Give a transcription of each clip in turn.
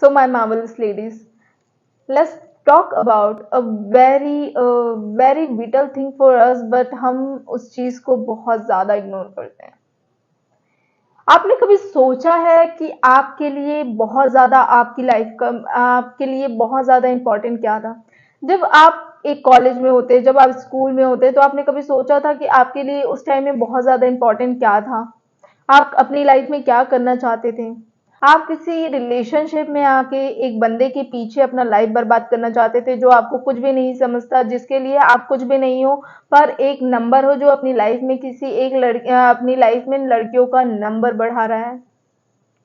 So, my marvelous ladies, let's talk about a very vital thing for us, but हम उस चीज को बहुत ज्यादा इग्नोर करते हैं। आपने कभी सोचा है कि आपके लिए बहुत ज्यादा आपकी लाइफ का आपके लिए बहुत ज्यादा इम्पोर्टेंट क्या था? जब आप एक कॉलेज में होते, जब आप स्कूल में होते, तो आपने कभी सोचा था कि आपके लिए उस टाइम में बहुत ज्यादा इम्पोर्टेंट क्या था? आप अपनी लाइफ में क्या करना चाहते थे? आप किसी रिलेशनशिप में आके एक बंदे के पीछे अपना लाइफ बर्बाद करना चाहते थे, जो आपको कुछ भी नहीं समझता, जिसके लिए आप कुछ भी नहीं हो, पर एक नंबर हो जो अपनी लाइफ में किसी एक अपनी लाइफ में लड़कियों का नंबर बढ़ा रहा है।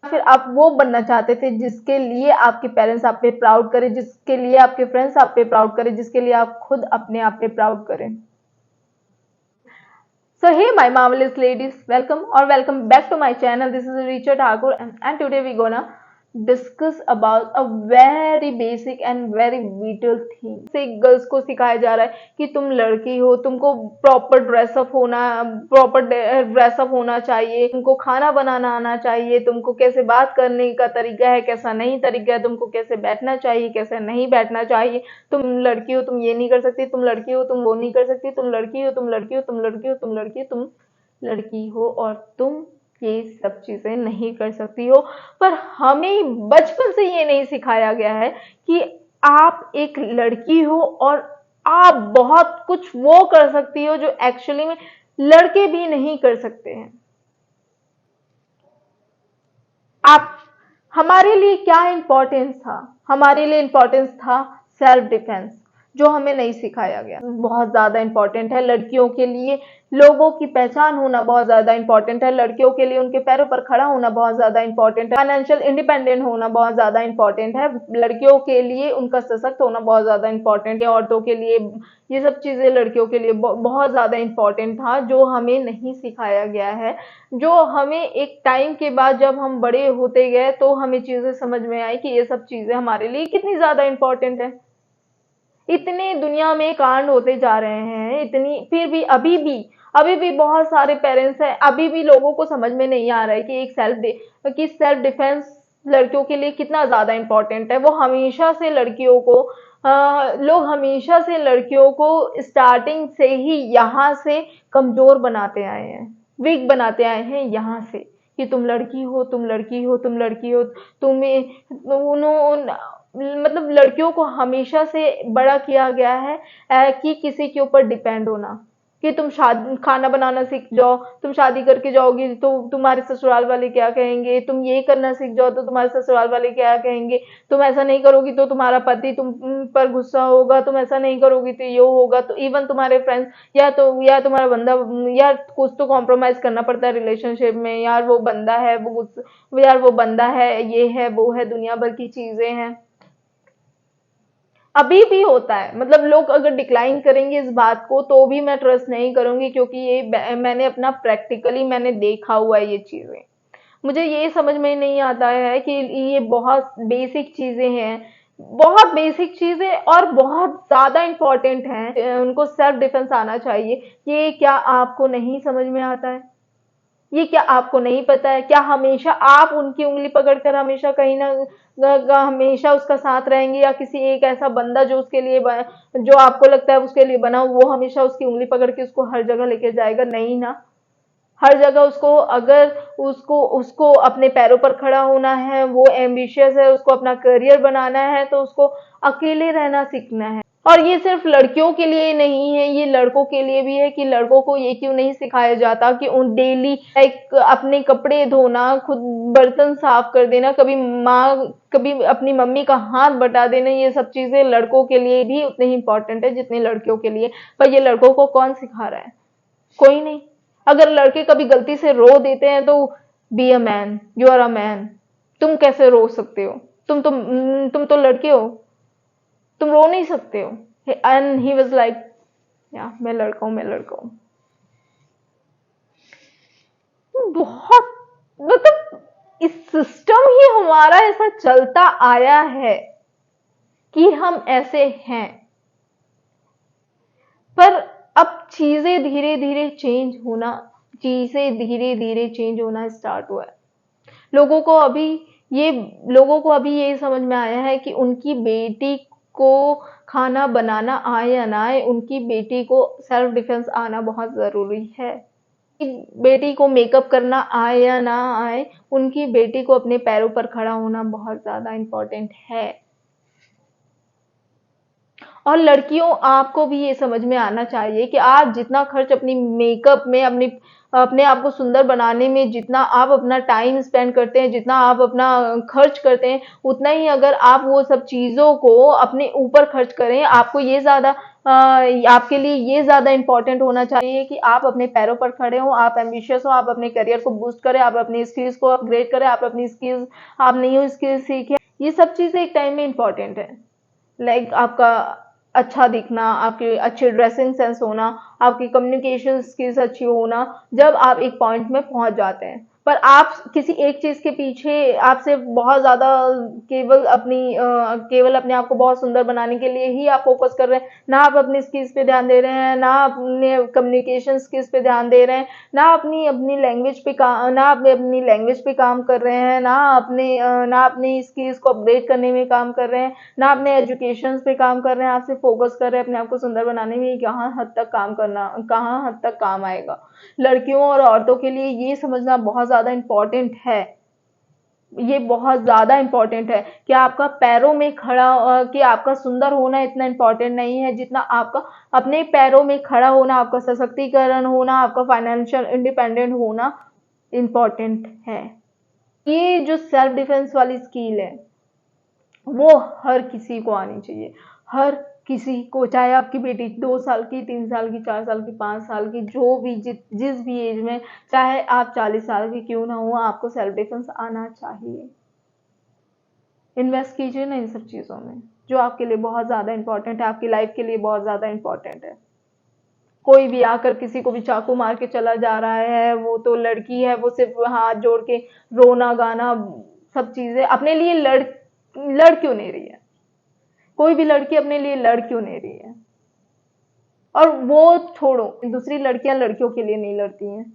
फिर आप वो बनना चाहते थे जिसके लिए आपके पेरेंट्स आप पे प्राउड करें, जिसके लिए आपके फ्रेंड्स आप पे प्राउड करें, जिसके लिए आप खुद अपने आप पे प्राउड करें। So hey my marvelous ladies, welcome or welcome back to my channel. This is Richard Thakur and today we gonna discuss about a very basic and very vital thing. से गर्ल्स को सिखाया जा रहा है कि तुम लड़की हो, तुमको प्रॉपर ड्रेसअप होना चाहिए, तुमको खाना बनाना आना चाहिए, तुमको कैसे बात करने का तरीका है, कैसा नहीं तरीका है, तुमको कैसे बैठना चाहिए, कैसे नहीं बैठना चाहिए। तुम लड़की हो, तुम ये नहीं कर सकती, तुम लड़की हो, तुम वो नहीं कर सकती, तुम लड़की हो, तुम लड़की हो, तुम लड़की हो, तुम लड़की हो, तुम लड़की हो और तुम ये सब चीजें नहीं कर सकती हो। पर हमें बचपन से ये नहीं सिखाया गया है कि आप एक लड़की हो और आप बहुत कुछ वो कर सकती हो जो एक्चुअली में लड़के भी नहीं कर सकते हैं। आप हमारे लिए क्या इंपॉर्टेंस था? हमारे लिए इंपॉर्टेंस था सेल्फ डिफेंस, जो हमें नहीं सिखाया गया। बहुत ज्यादा इंपॉर्टेंट है लड़कियों के लिए। लोगों की पहचान होना बहुत ज्यादा इंपॉर्टेंट है लड़कियों के लिए। उनके पैरों पर खड़ा होना बहुत ज्यादा इंपॉर्टेंट है। फाइनेंशियल इंडिपेंडेंट होना बहुत ज्यादा इंपॉर्टेंट है लड़कियों के लिए। उनका सशक्त होना बहुत ज्यादा इंपॉर्टेंट है औरतों के लिए। ये सब चीजें लड़कियों के लिए बहुत ज्यादा इंपॉर्टेंट था, जो हमें नहीं सिखाया गया है। जो हमें एक टाइम के बाद जब हम बड़े होते गए तो हमें चीजें समझ में आई कि ये सब चीजें हमारे लिए कितनी ज्यादा इंपॉर्टेंट है। इतने दुनिया में कांड होते जा रहे हैं, इतनी फिर भी अभी भी बहुत सारे पेरेंट्स हैं, अभी भी लोगों को समझ में नहीं आ रहा है कि कि सेल्फ डिफेंस लड़कियों के लिए कितना ज्यादा इंपॉर्टेंट है। वो हमेशा से लड़कियों को लोग हमेशा से लड़कियों को स्टार्टिंग से ही यहाँ से कमजोर बनाते आए हैं, वीक बनाते आए हैं यहाँ से, कि तुम लड़की हो, तुम लड़की हो, तुम लड़की हो। तुम्हें उन्होंने मतलब लड़कियों को हमेशा से बड़ा किया गया है कि किसी के ऊपर डिपेंड होना, कि तुम शादी खाना बनाना सीख जाओ, तुम शादी करके जाओगी तो तुम्हारे ससुराल वाले क्या कहेंगे, तुम ये करना सीख जाओ तो तुम्हारे ससुराल वाले क्या कहेंगे, तुम ऐसा नहीं करोगी तो तुम्हारा पति तुम पर गुस्सा होगा, तुम ऐसा नहीं करोगी तो ये होगा। तो इवन तुम्हारे फ्रेंड्स या तुम्हारा बंदा, यार कुछ तो कॉम्प्रोमाइज करना पड़ता है रिलेशनशिप में। यार वो बंदा है, यार वो बंदा है, ये है वो है, दुनिया भर की चीजें हैं। अभी भी होता है, मतलब लोग अगर डिक्लाइन करेंगे इस बात को तो भी मैं ट्रस्ट नहीं करूंगी, क्योंकि ये मैंने अपना प्रैक्टिकली मैंने देखा हुआ है ये चीजें। मुझे ये समझ में नहीं आता है कि ये बहुत बेसिक चीजें हैं, बहुत बेसिक चीजें और बहुत ज्यादा इंपॉर्टेंट हैं। उनको सेल्फ डिफेंस आना चाहिए। ये क्या आपको नहीं समझ में आता है? ये क्या आपको नहीं पता है? क्या हमेशा आप उनकी उंगली पकड़कर हमेशा कहीं ना हमेशा उसका साथ रहेंगे, या किसी एक ऐसा बंदा जो उसके लिए जो आपको लगता है उसके लिए बना, वो हमेशा उसकी उंगली पकड़ के उसको हर जगह लेके जाएगा? नहीं ना। हर जगह उसको, अगर उसको उसको अपने पैरों पर खड़ा होना है, वो एम्बिशियस है, उसको अपना करियर बनाना है, तो उसको अकेले रहना सीखना है। और ये सिर्फ लड़कियों के लिए नहीं है, ये लड़कों के लिए भी है। कि लड़कों को ये क्यों नहीं सिखाया जाता कि उन डेली लाइक अपने कपड़े धोना, खुद बर्तन साफ कर देना, कभी अपनी मम्मी का हाथ बटा देना, ये सब चीजें लड़कों के लिए भी उतनी ही इंपॉर्टेंट है जितनी लड़कियों के लिए। पर ये लड़कों को कौन सिखा रहा है? कोई नहीं। अगर लड़के कभी गलती से रो देते हैं तो be a man, you are a man. तुम कैसे रो सकते हो? तुम तो लड़के हो, तुम रो नहीं सकते हो। एंड ही वाज लाइक, या मैं लड़का हूं, मैं लड़का हूं। बहुत, मतलब इस सिस्टम ही हमारा ऐसा चलता आया है कि हम ऐसे हैं। पर अब चीजें धीरे धीरे चेंज होना स्टार्ट हुआ है। लोगों को अभी ये लोगों को अभी ये समझ में आया है कि उनकी बेटी को खाना बनाना आए या ना आए, उनकी बेटी को सेल्फ डिफेंस आना बहुत ज़रूरी है। कि बेटी को मेकअप करना आए या ना आए, उनकी बेटी को अपने पैरों पर खड़ा होना बहुत ज़्यादा इम्पोर्टेंट है। और लड़कियों, आपको भी ये समझ में आना चाहिए कि आप जितना खर्च अपनी मेकअप में, अपनी अपने आप को सुंदर बनाने में जितना आप अपना टाइम स्पेंड करते हैं, जितना आप अपना खर्च करते हैं, उतना ही अगर आप वो सब चीज़ों को अपने ऊपर खर्च करें, आपको ये ज़्यादा आपके लिए ये ज़्यादा इम्पोर्टेंट होना चाहिए कि आप अपने पैरों पर खड़े हों, आप एम्बिशियस हो, आप अपने करियर को बूस्ट करें, आप अपनी स्किल्स को अपग्रेड करें, आप अपनी स्किल्स, आप नई स्किल्स सीखें। ये सब चीज़ें एक टाइम में इम्पोर्टेंट है। लाइक आपका अच्छा दिखना, आपकी अच्छी ड्रेसिंग सेंस होना, आपकी कम्युनिकेशन स्किल्स अच्छी होना, जब आप एक पॉइंट में पहुंच जाते हैं। पर आप किसी एक चीज के पीछे आपसे बहुत ज्यादा केवल अपने आप को बहुत सुंदर बनाने के लिए ही आप फोकस कर रहे हैं, ना आप अपनी स्किल्स पे ध्यान दे रहे हैं, ना अपने कम्युनिकेशन स्किल्स पे ध्यान दे रहे हैं, ना अपनी अपनी लैंग्वेज पे काम ना अपने अपनी लैंग्वेज पे काम कर रहे हैं, ना अपनी स्किल्स को अपग्रेड करने में काम कर रहे हैं, ना अपने एजुकेशन पे काम कर रहे हैं, आप सिर्फ फोकस कर रहे हैं अपने आप को सुंदर बनाने में, कहाँ हद तक काम आएगा। लड़कियों और औरतों के लिए ये समझना बहुत ज्यादा इम्पोर्टेंट है। ये बहुत ज्यादा इम्पोर्टेंट है कि आपका पैरों में खड़ा कि आपका सुंदर होना इतना इम्पोर्टेंट नहीं है जितना आपका अपने पैरों में खड़ा होना, आपका सशक्तिकरण होना, आपका फाइनेंशियल इंडिपेंडेंट होना इम्पोर्टेंट है। ये जो सेल्फ डिफेंस वाली स्किल है, वो हर किसी को आनी चाहिए। हर किसी को, चाहे आपकी बेटी 2 साल की, 3 साल की, 4 साल की, 5 साल की, जो भी जिस भी एज में, चाहे आप 40 साल की क्यों ना हो, आपको सेल्फ डिफेंस आना चाहिए। इन्वेस्ट कीजिए ना इन सब चीज़ों में, जो आपके लिए बहुत ज़्यादा इंपॉर्टेंट है, आपकी लाइफ के लिए बहुत ज़्यादा इंपॉर्टेंट है। कोई भी आकर किसी को भी चाकू मार के चला जा रहा है, वो तो लड़की है, वो सिर्फ हाथ जोड़ के रोना गाना सब चीजें अपने लिए लड़ क्यों नहीं रही है? कोई भी लड़की अपने लिए लड़ क्यों नहीं रही है? और वो छोड़ो, दूसरी लड़कियां लड़कियों के लिए नहीं लड़ती हैं।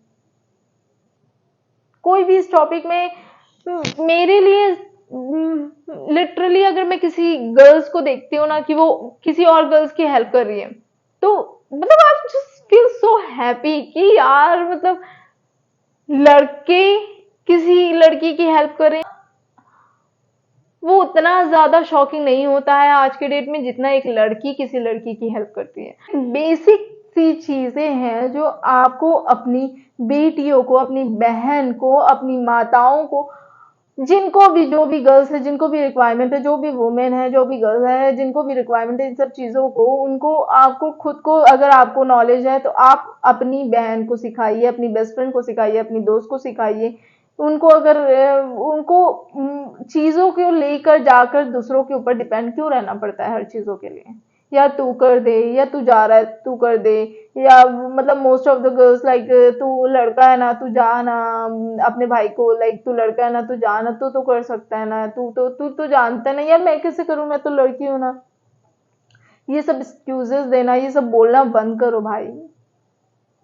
कोई भी इस टॉपिक में मेरे लिए लिटरली अगर मैं किसी गर्ल्स को देखती हूँ ना कि वो किसी और गर्ल्स की हेल्प कर रही है, तो मतलब आप जस्ट फील सो हैप्पी कि यार मतलब लड़के किसी लड़की की हेल्प करें, वो उतना ज्यादा शॉकिंग नहीं होता है आज के डेट में जितना एक लड़की किसी लड़की की हेल्प करती है। बेसिक सी चीजें हैं जो आपको अपनी बेटियों को, अपनी बहन को, अपनी माताओं को, जिनको भी, जो भी गर्ल्स है, जिनको भी रिक्वायरमेंट है, जो भी वुमेन है, जो भी गर्ल है, जिनको भी रिक्वायरमेंट है इन सब चीजों को, उनको आपको खुद को, अगर आपको नॉलेज है तो आप अपनी बहन को सिखाइए, अपनी बेस्ट फ्रेंड को सिखाइए, अपनी दोस्त को सिखाइए। उनको अगर उनको चीजों को लेकर जाकर दूसरों के ऊपर डिपेंड क्यों रहना पड़ता है हर चीजों के लिए? या तू कर दे, या तू जा रहा है तू कर दे, या मतलब most of the girls like तू लड़का है ना, तू जा ना, अपने भाई को लाइक तू लड़का है ना, तू जा ना, तू तो कर सकता है ना, तू तो जानता है ना, यार मैं कैसे करूं, मैं तो लड़की हूं ना। ये सब एक्सक्यूजेस देना, ये सब बोलना बंद करो भाई।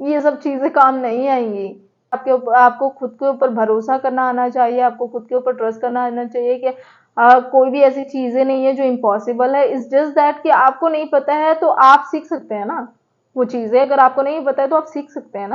ये सब चीजें काम नहीं आएंगी। आपके ऊपर, आपको खुद के ऊपर भरोसा करना आना चाहिए, आपको खुद के ऊपर ट्रस्ट करना आना चाहिए कि कोई भी ऐसी चीजें नहीं है जो इम्पॉसिबल है। इट्स जस्ट दैट कि आपको नहीं पता है तो आप सीख सकते हैं ना। वो चीजें अगर आपको नहीं पता है तो आप सीख सकते हैं ना।